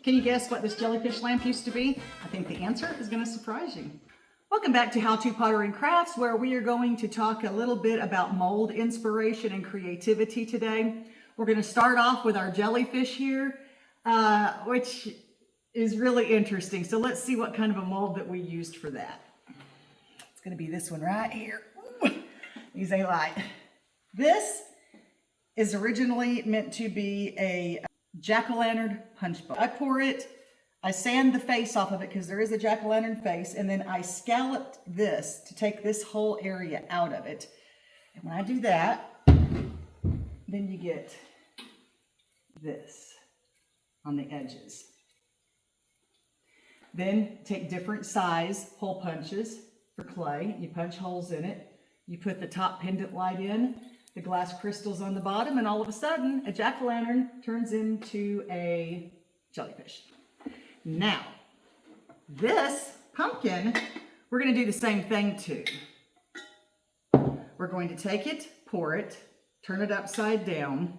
Can you guess what this jellyfish lamp used to be? I think the answer is going to surprise you. Welcome back to How To Pottery and Crafts, where we are going to talk a little bit about mold inspiration and creativity today. We're going to start off with our jellyfish here, which is really interesting. So let's see what kind of a mold that we used for that. It's going to be this one right here. Use a light. This is originally meant to be a jack-o'-lantern punch bowl. I pour it, I sand the face off of it because there is a jack-o'-lantern face, and then I scalloped this to take this whole area out of it. And when I do that, then you get this on the edges. Then take different size hole punches for clay. You punch holes in it. You put the top pendant light in, the glass crystals on the bottom, and all of a sudden, a jack-o'-lantern turns into a jellyfish. Now, this pumpkin, we're going to do the same thing too. We're going to take it, pour it, turn it upside down,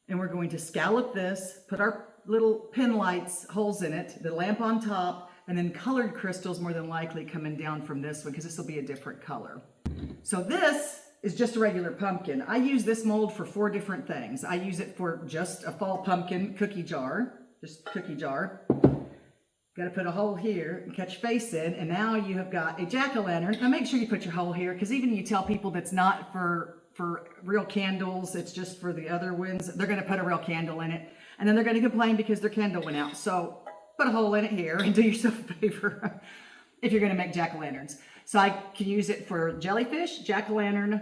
and we're going to scallop this, put our little pin lights, holes in it, the lamp on top, and then colored crystals more than likely coming down from this one because this will be a different color. So this is just a regular pumpkin. I use this mold for 4 different things. I use it for just a fall pumpkin cookie jar, just cookie jar. Got to put a hole here and catch face in, and now you have got a jack-o'-lantern. Now make sure you put your hole here, because even you tell people that's not for real candles, it's just for the other ones, they're going to put a real candle in it, and then they're going to complain because their candle went out. So put a hole in it here and do yourself a favor if you're going to make jack-o'-lanterns. So I can use it for jellyfish, jack-o'-lantern,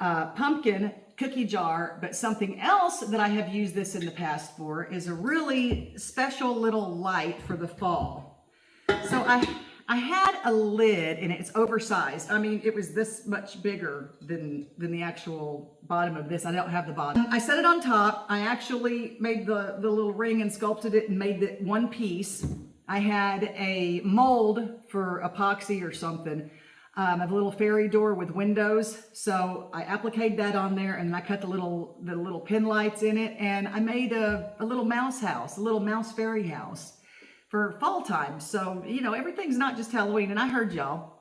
pumpkin, cookie jar, but something else that I have used this in the past for is a really special little light for the fall. So I had a lid, and it's oversized. I mean, it was this much bigger than the actual bottom of this. I don't have the bottom. I set it on top. I actually made the little ring and sculpted it and made it one piece. I had a mold for epoxy or something. I have a little fairy door with windows, so I appliqued that on there, and I cut the little pin lights in it, and I made a little mouse house, a little mouse fairy house for fall time. So, you know, everything's not just Halloween, and I heard y'all.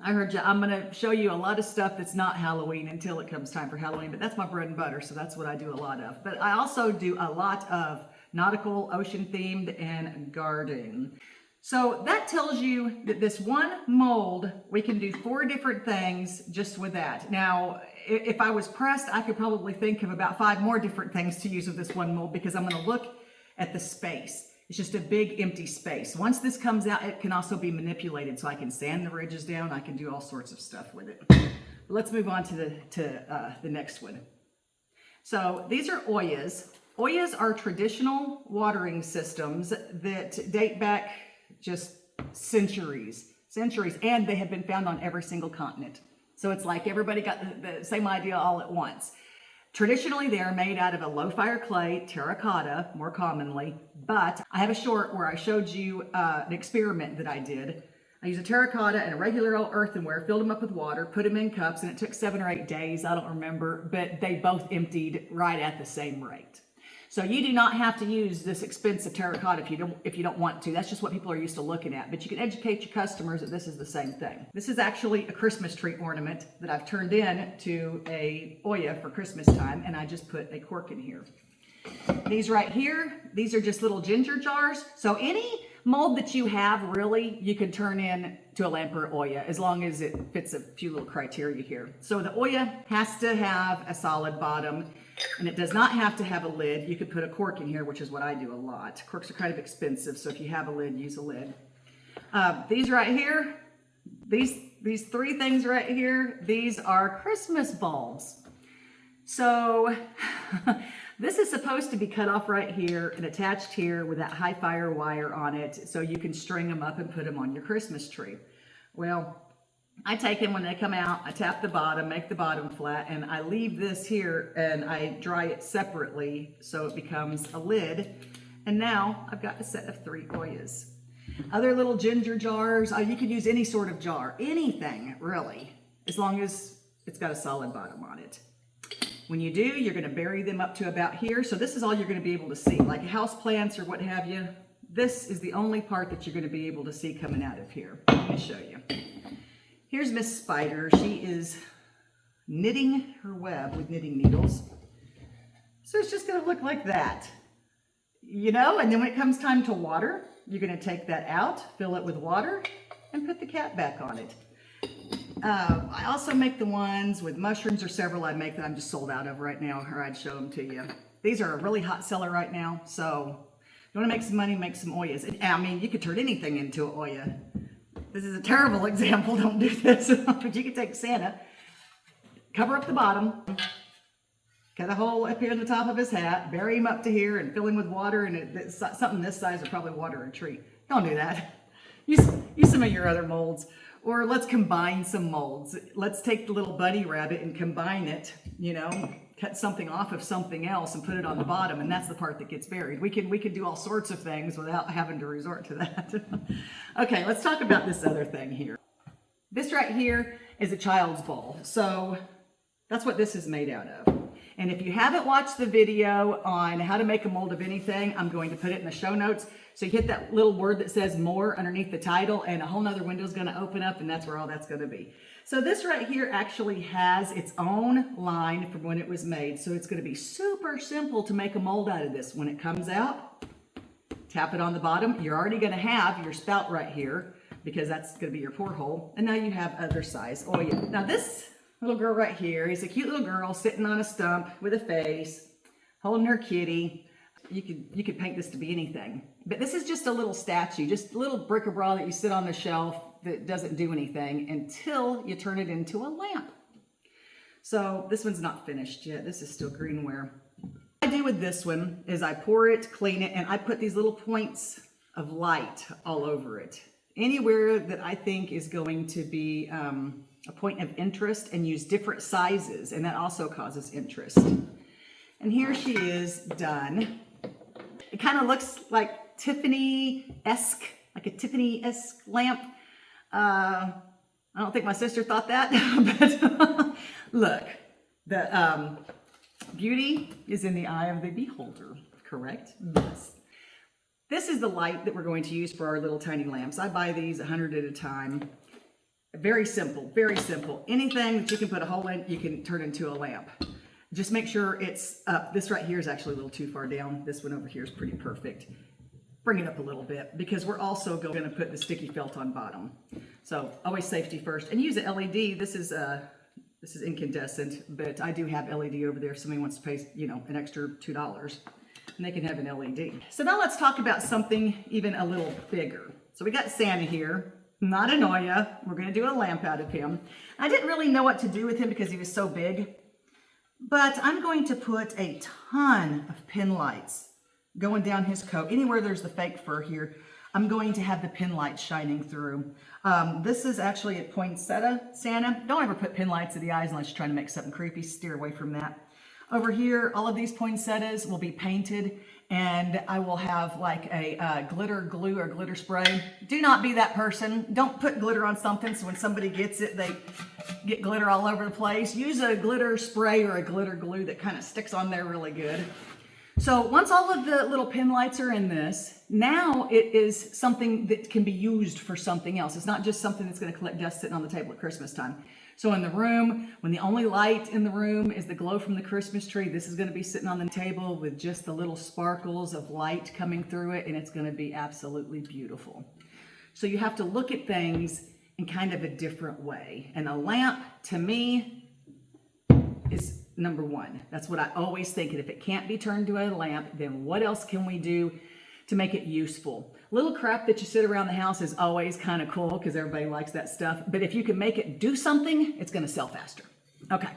I'm going to show you a lot of stuff that's not Halloween until it comes time for Halloween, but that's my bread and butter, so that's what I do a lot of. But I also do a lot of nautical, ocean-themed, and gardening. So that tells you that this one mold, we can do 4 different things just with that. Now, if I was pressed, I could probably think of about 5 more different things to use with this one mold, because I'm going to look at the space. It's just a big empty space. Once this comes out, it can also be manipulated, so I can sand the ridges down. I can do all sorts of stuff with it. Let's move on to the next one. So these are oyas. Oyas are traditional watering systems that date back just centuries, and they have been found on every single continent. So it's like everybody got the same idea all at once. Traditionally, they are made out of a low-fire clay, terracotta, more commonly, but I have a short where I showed you an experiment that I did. I used a terracotta and a regular old earthenware, filled them up with water, put them in cups, and it took 7 or 8 days, I don't remember, but they both emptied right at the same rate. So you do not have to use this expensive terracotta if you don't want to. That's just what people are used to looking at. But you can educate your customers that this is the same thing. This is actually a Christmas tree ornament that I've turned in to a oya for Christmas time, and I just put a cork in here. These right here, these are just little ginger jars. So any mold that you have, really, you can turn in to a lamp or oya, as long as it fits a few little criteria here. So the oya has to have a solid bottom, and it does not have to have a lid. You could put a cork in here, which is what I do a lot. Corks are kind of expensive, so if you have a lid, use a lid. These right here, these 3 things right here, these are Christmas bulbs. So this is supposed to be cut off right here and attached here with that high fire wire on it, so you can string them up and put them on your Christmas tree. Well, I take them when they come out, I tap the bottom, make the bottom flat, and I leave this here and I dry it separately so it becomes a lid. And now I've got a set of 3 oyas. Other little ginger jars, you could use any sort of jar, anything really, as long as it's got a solid bottom on it. When you do, you're going to bury them up to about here. So this is all you're going to be able to see, like house plants or what have you. This is the only part that you're going to be able to see coming out of here. Let me show you. Here's Miss Spider. She is knitting her web with knitting needles. So it's just going to look like that, you know, and then when it comes time to water, you're going to take that out, fill it with water, and put the cap back on it. I also make the ones with mushrooms, or several I make that I'm just sold out of right now, or I'd show them to you. These are a really hot seller right now, so if you want to make some money, make some oyas. And, I mean, you could turn anything into an oya. This is a terrible example, don't do this, but you could take Santa, cover up the bottom, cut a hole up here in the top of his hat, bury him up to here, and fill him with water, and something this size would probably water a tree. Don't do that. Use some of your other molds. Or let's combine some molds. Let's take the little bunny rabbit and combine it, you know, cut something off of something else and put it on the bottom, and that's the part that gets buried. We can do all sorts of things without having to resort to that. Okay, let's talk about this other thing here. This right here is a child's bowl. So that's what this is made out of. And if you haven't watched the video on how to make a mold of anything, I'm going to put it in the show notes. So you hit that little word that says more underneath the title, and a whole nother window is going to open up, and that's where all that's going to be. So this right here actually has its own line from when it was made. So it's going to be super simple to make a mold out of this. When it comes out, tap it on the bottom. You're already going to have your spout right here, because that's going to be your pour hole. And now you have other size oya. Now this little girl right here is a cute little girl sitting on a stump with a face, holding her kitty. You could paint this to be anything. But this is just a little statue, just a little bric-a-brac that you sit on the shelf that doesn't do anything until you turn it into a lamp. So this one's not finished yet. This is still greenware. What I do with this one is I pour it, clean it, and I put these little points of light all over it. Anywhere that I think is going to be a point of interest, and use different sizes, and that also causes interest. And here she is done. It kind of looks like Tiffany-esque, like a Tiffany-esque lamp. I don't think my sister thought that, but look, the beauty is in the eye of the beholder, correct? Yes. This is the light that we're going to use for our little tiny lamps. I buy these 100 at a time. Very simple, very simple. Anything that you can put a hole in, you can turn into a lamp. Just make sure it's up. This right here is actually a little too far down. This one over here is pretty perfect. Bring it up a little bit, because we're also going to put the sticky felt on bottom. So always safety first, and use an LED. This is incandescent, but I do have LED over there if somebody wants to pay, you know, an extra $2, and they can have an LED. So now let's talk about something even a little bigger. So we got Santa here. Not an oya. We're going to do a lamp out of him. I didn't really know what to do with him because he was so big, but I'm going to put a ton of pin lights going down his coat. Anywhere there's the fake fur here, I'm going to have the pin lights shining through. This is actually a poinsettia Santa. Don't ever put pin lights in the eyes unless you're trying to make something creepy. Steer away from that. Over here, all of these poinsettias will be painted, and I will have like a glitter glue or glitter spray. Do not be that person. Don't put glitter on something so when somebody gets it, they get glitter all over the place. Use a glitter spray or a glitter glue that kind of sticks on there really good. So once all of the little pin lights are in this, now it is something that can be used for something else. It's not just something that's going to collect dust sitting on the table at Christmas time. So in the room, when the only light in the room is the glow from the Christmas tree, this is going to be sitting on the table with just the little sparkles of light coming through it, and it's going to be absolutely beautiful. So you have to look at things in kind of a different way. And a lamp, to me, is number one. That's what I always think. And if it can't be turned to a lamp, then what else can we do to make it useful? Little crap that you sit around the house is always kind of cool because everybody likes that stuff. But if you can make it do something, it's going to sell faster. Okay,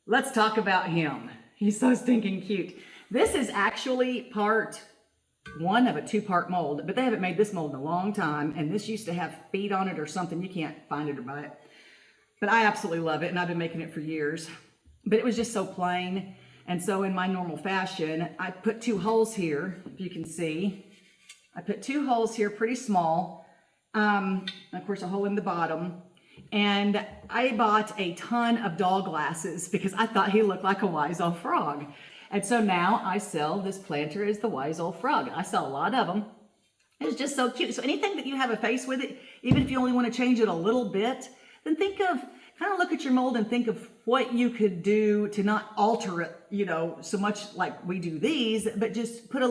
let's talk about him. He's so stinking cute. This is actually part one of a two-part mold, but they haven't made this mold in a long time. And this used to have feet on it or something. You can't find it or buy it. But I absolutely love it, and I've been making it for years. But it was just so plain. And so in my normal fashion, I put 2 holes here, if you can see. I put 2 holes here, pretty small. And of course, a hole in the bottom. And I bought a ton of doll glasses because I thought he looked like a wise old frog. And so now I sell this planter as the wise old frog. I sell a lot of them. It's just so cute. So anything that you have a face with it, even if you only want to change it a little bit, then kind of look at your mold and think of what you could do to not alter it, so much like we do these, but just put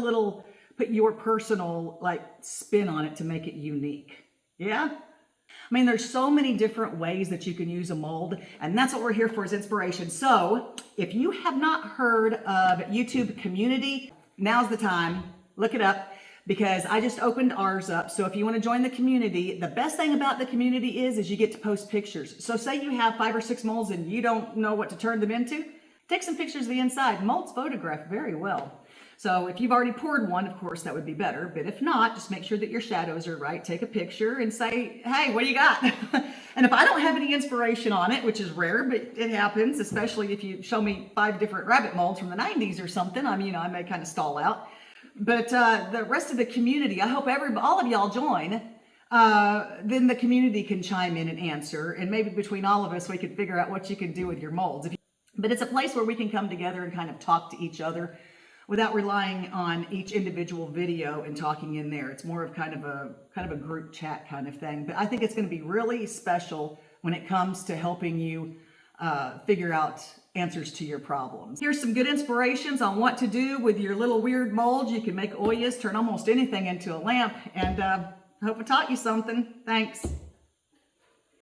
your personal spin on it to make it unique. Yeah? I mean, there's so many different ways that you can use a mold, and that's what we're here for, is inspiration. So if you have not heard of YouTube Community, now's the time. Look it up, because I just opened ours up. So if you want to join the community, the best thing about the community is you get to post pictures. So say you have 5 or 6 molds and you don't know what to turn them into, take some pictures of the inside. Molds photograph very well. So if you've already poured one, of course, that would be better. But if not, just make sure that your shadows are right. Take a picture and say, hey, what do you got? And if I don't have any inspiration on it, which is rare, but it happens, especially if you show me 5 different rabbit molds from the 90s or something, I may kind of stall out. But the rest of the community, I hope all of y'all join. Then the community can chime in and answer. And maybe between all of us, we could figure out what you can do with your molds. But it's a place where we can come together and kind of talk to each other without relying on each individual video and talking in there. It's more of kind of a group chat kind of thing. But I think it's going to be really special when it comes to helping you figure out answers to your problems. Here's some good inspirations on what to do with your little weird molds. You can make oyas, turn almost anything into a lamp, and I hope I taught you something. Thanks.